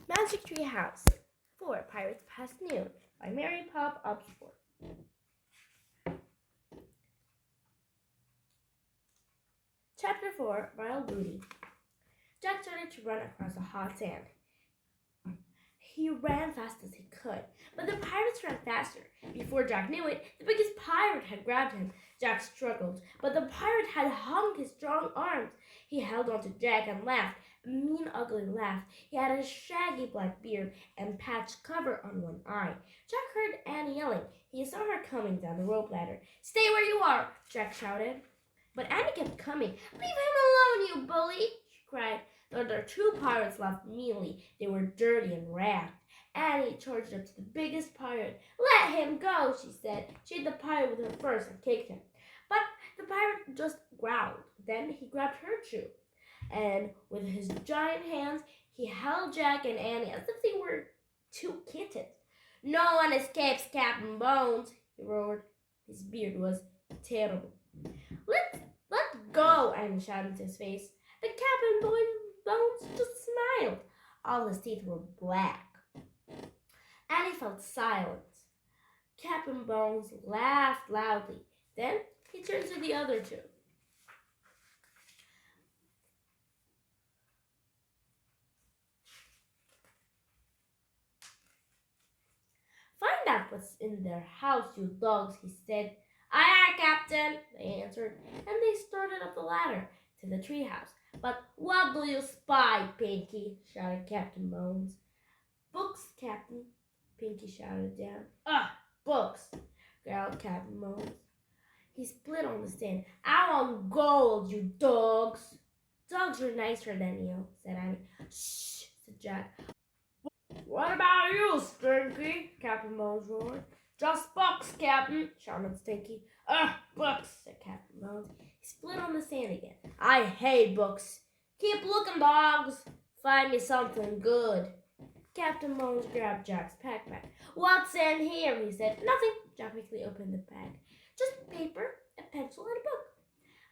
Magic Tree House 4 Pirates Past Noon by Mary Pop Obsford. Chapter 4 Wild Booty. Jack started to run across the hot sand. He ran fast as he could, but the pirates ran faster. Before Jack knew it, the biggest pirate had grabbed him. Jack struggled, but the pirate had hung his strong arms. He held on to Jack and laughed, a mean, ugly laugh. He had a shaggy black beard and patched cover on one eye. Jack heard Annie yelling. He saw her coming down the rope ladder. "Stay where you are!" Jack shouted. But Annie kept coming. "Leave him alone, you bully!" she cried. The other two pirates laughed meanly. They were dirty and ragged. Annie charged up to the biggest pirate. "Let him go," she said. She hit the pirate with her first and kicked him. But the pirate just growled. Then he grabbed her too. And with his giant hands, he held Jack and Annie as if they were two kittens. "No one escapes Captain Bones," he roared. His beard was terrible. Let go," Annie shouted into his face. The Captain Bones just smiled. All his teeth were black. Annie felt silence. Captain Bones laughed loudly. Then he turned to the other two. "Find out what's in their house, you dogs," he said. "Aye, aye, Captain," they answered, and they started up the ladder to the treehouse. "But what do you spy, Pinky?" shouted Captain Bones. "Books, Captain," Pinky shouted down. Books," growled Captain Bones. He split on the stand. "I want gold, you dogs." "Dogs are nicer than you," said Annie. "Shh," said Jack. "What about you, Stinky?" Captain Bones roared. "Just books, Captain," shouted Stinky. Books," said Captain Bones. He split on the sand again. "I hate books. Keep looking, dogs. Find me something good." Captain Bones grabbed Jack's backpack. "What's in here?" he said. "Nothing." Jack quickly opened the bag. "Just paper, a pencil, and a book."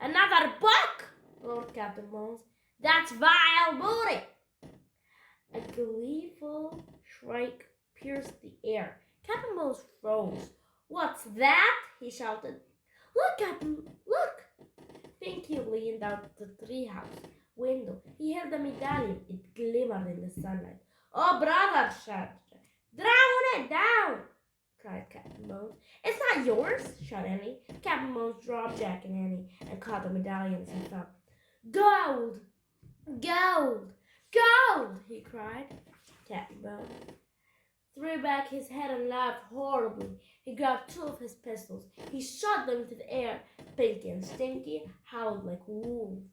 "Another book!" roared Captain Bones. "That's vile booty." A gleeful shriek pierced the air. Captain Bones froze. "What's that?" he shouted. "Look, Captain, look!" Pinky leaned out the treehouse window. He held the medallion. It glimmered in the sunlight. "Oh, brother!" shouted Jack. "Drown it down!" cried Captain Bones. "It's not yours!" shouted Annie. Captain Bones dropped Jack and Annie and caught the medallion as he fell. "Gold! Gold! Gold!" he cried. Captain Bones threw back his head and laughed horribly. He grabbed two of his pistols. He shot them into the air. Pinky and Stinky howled like wolves.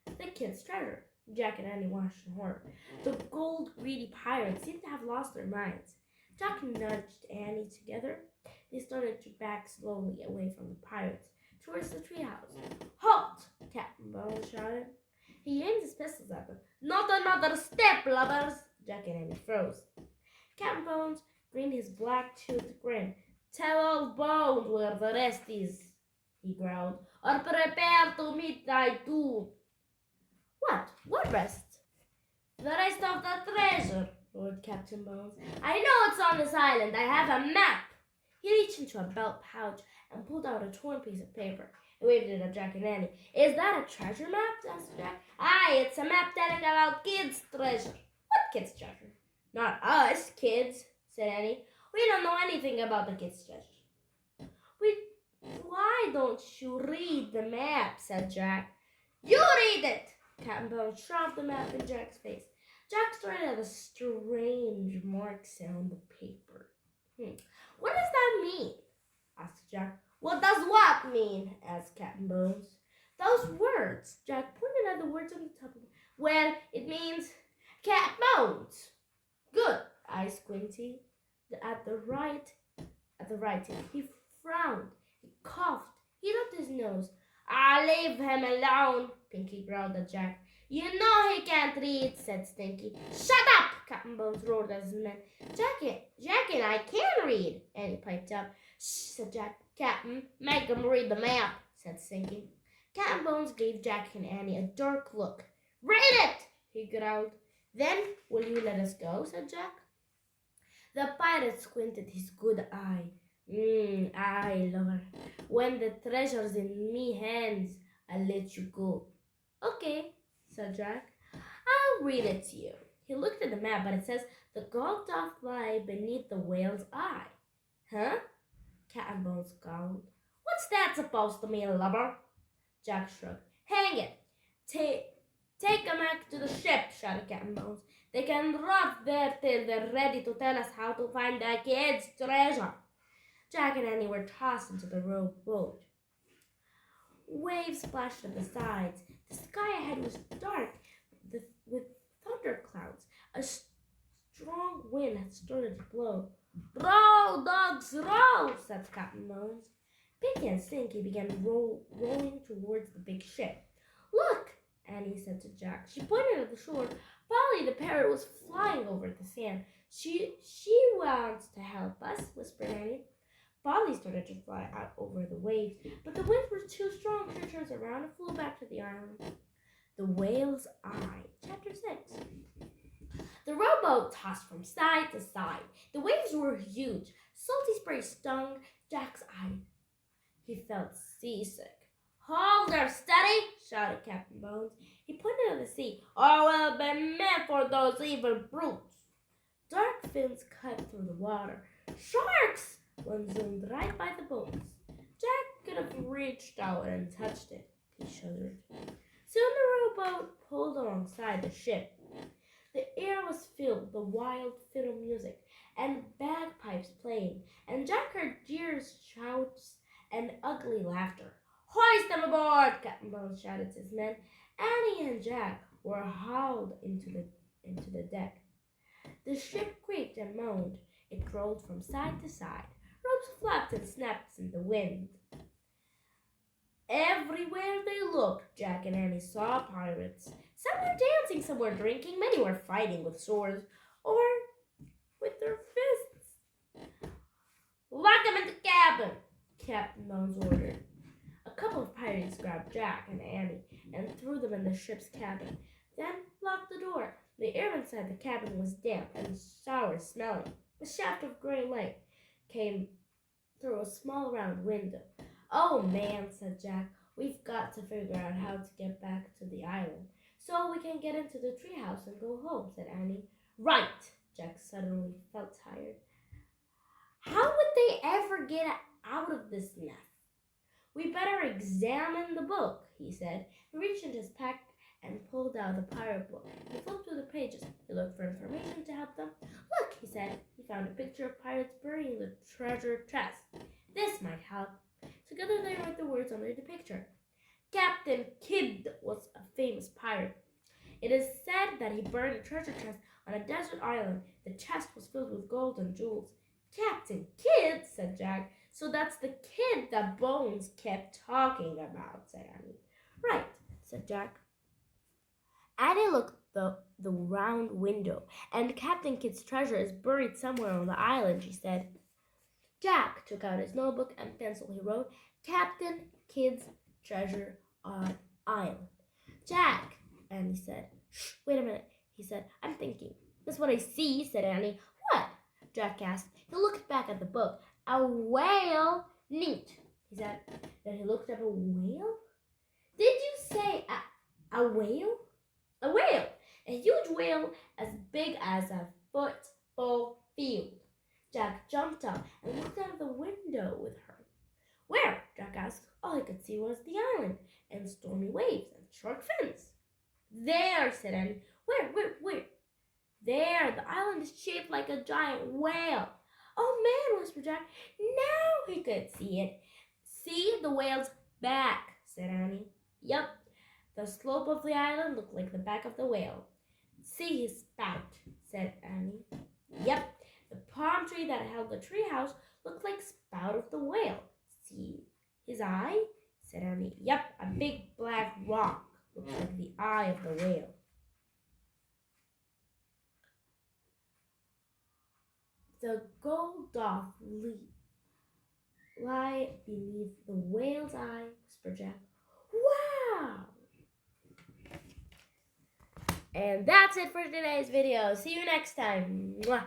The kid's treasure. Jack and Annie watched in horror. The gold-greedy pirates seemed to have lost their minds. Jack nudged Annie together. They started to back slowly away from the pirates towards the treehouse. "Halt!" Captain Bones shouted. He aimed his pistols at them. "Not another step, lovers!" Jack and Annie froze. Captain Bones grinned his black-toothed grin. "Tell old Bones where the rest is," he growled, "or prepare to meet thy doom." What rest?" "The rest of the treasure," roared Captain Bones. "I know it's on this island. I have a map." He reached into a belt pouch and pulled out a torn piece of paper. He waved it at Jack and Annie. "Is that a treasure map?" asked Jack. "Aye, it's a map telling about kids' treasure." "What kids' treasure?" "Not us, kids," said Annie. "We don't know anything about the kids' treasure." "Why don't you read the map?" said Jack. "You read it!" Captain Bones shoved the map in Jack's face. Jack stared at the strange marks on the paper. "What does that mean?" asked Jack. "What does what mean?" asked Captain Bones. "Those words." Jack pointed at the words on the top of it. "Well, it means cat bones." "Good," I squinty. At the writing, he frowned. He coughed. He rubbed his nose. "Leave him alone," Pinky growled at Jack. "You know he can't read," said Stinky. "Shut up!" Captain Bones roared at his men. Jack and I can read," Annie piped up. "Shh," said Jack. "Captain, make him read the map," said Stinky. Captain Bones gave Jack and Annie a dark look. "Read it!" he growled. Then will you let us go? Said Jack. The pirate squinted his good eye. Aye, lover. When the treasure's in me hands, I'll let you go. Okay, said Jack. I'll read it to you. He looked at the map, but it says the gold doth lie beneath the whale's eye. Huh? Captain Bones scowled. What's that supposed to mean, lubber? Jack shrugged. Hang it! Take 'em back to the ship, shouted Captain Bones. They can rot there till they're ready to tell us how to find the kid's treasure. Jack and Annie were tossed into the rowboat. Waves splashed at the sides. The sky ahead was dark with thunderclouds. A strong wind had started to blow. Row, dogs, row, said Captain Bones. Pinky and Stinky began rowing towards the big ship. Look, Annie said to Jack. She pointed at the shore. Polly the parrot was flying over the sand. She wants to help us, whispered Annie. Polly started to fly out over the waves, but the winds were too strong. She turned around and flew back to the island. The Whale's Eye, Chapter 6. The rowboat tossed from side to side. The waves were huge. Salty spray stung Jack's eye. He felt seasick. Hold her steady, shouted Captain Bones. He pointed at the sea. Or will be meant for those evil brutes. Dark fins cut through the water. Sharks! One zoomed right by the boats. Jack could have reached out and touched it. He shuddered. Soon the rowboat pulled alongside the ship. The air was filled with the wild fiddle music and bagpipes playing, and Jack heard jeers, shouts, and ugly laughter. Hoist them aboard! Captain Bones shouted to his men. Annie and Jack were hauled into the deck. The ship creaked and moaned. It rolled from side to side. Ropes flapped and snapped in the wind. Everywhere they looked, Jack and Annie saw pirates. Some were dancing, some were drinking, many were fighting with swords or with their fists. Lock them in the cabin, Captain Bones ordered. A couple of pirates grabbed Jack and Annie and threw them in the ship's cabin, then locked the door. The air inside the cabin was damp and sour smelling. A shaft of gray light came through a small round window. Oh man, said Jack, we've got to figure out how to get back to the island so we can get into the treehouse and go home, said Annie. Right, Jack suddenly felt tired. How would they ever get out of this mess? We better examine the book, he said. He reached into his pack and pulled out the pirate book. He flipped through the pages. He looked for information to help them. Look, he said. He found a picture of pirates burying the treasure chest. This might help. Together they wrote the words under the picture. Captain Kidd was a famous pirate. It is said that he burned a treasure chest on a desert island. The chest was filled with gold and jewels. Captain Kidd, said Jack. So that's the kid that Bones kept talking about, said Annie. Right, said Jack. Annie looked the round window, and Captain Kidd's treasure is buried somewhere on the island, she said. Jack took out his notebook and pencil. He wrote, Captain Kidd's treasure on island. Jack, Annie said. Shh, wait a minute, he said. I'm thinking. That's what I see, said Annie. What? Jack asked. He looked back at the book. A whale. Neat, he said. Then he looked up. A whale? Did you say a whale? A whale. A huge whale as big as a football field. Jack jumped up and looked out of the window with her. Where? Jack asked. All he could see was the island and stormy waves and shark fins. There, said Annie. Where? There, the island is shaped like a giant whale. Oh man, whispered Jack. Now he could see it. See the whale's back, said Annie. Yup, the slope of the island looked like the back of the whale. See his spout, said Annie. Yep, the palm tree that held the treehouse looked like spout of the whale. See his eye, said Annie. Yep, a big black rock looks like the eye of the whale. The gold doth lie beneath the whale's eye, whispered Jack. Wow! And that's it for today's video. See you next time. Mwah.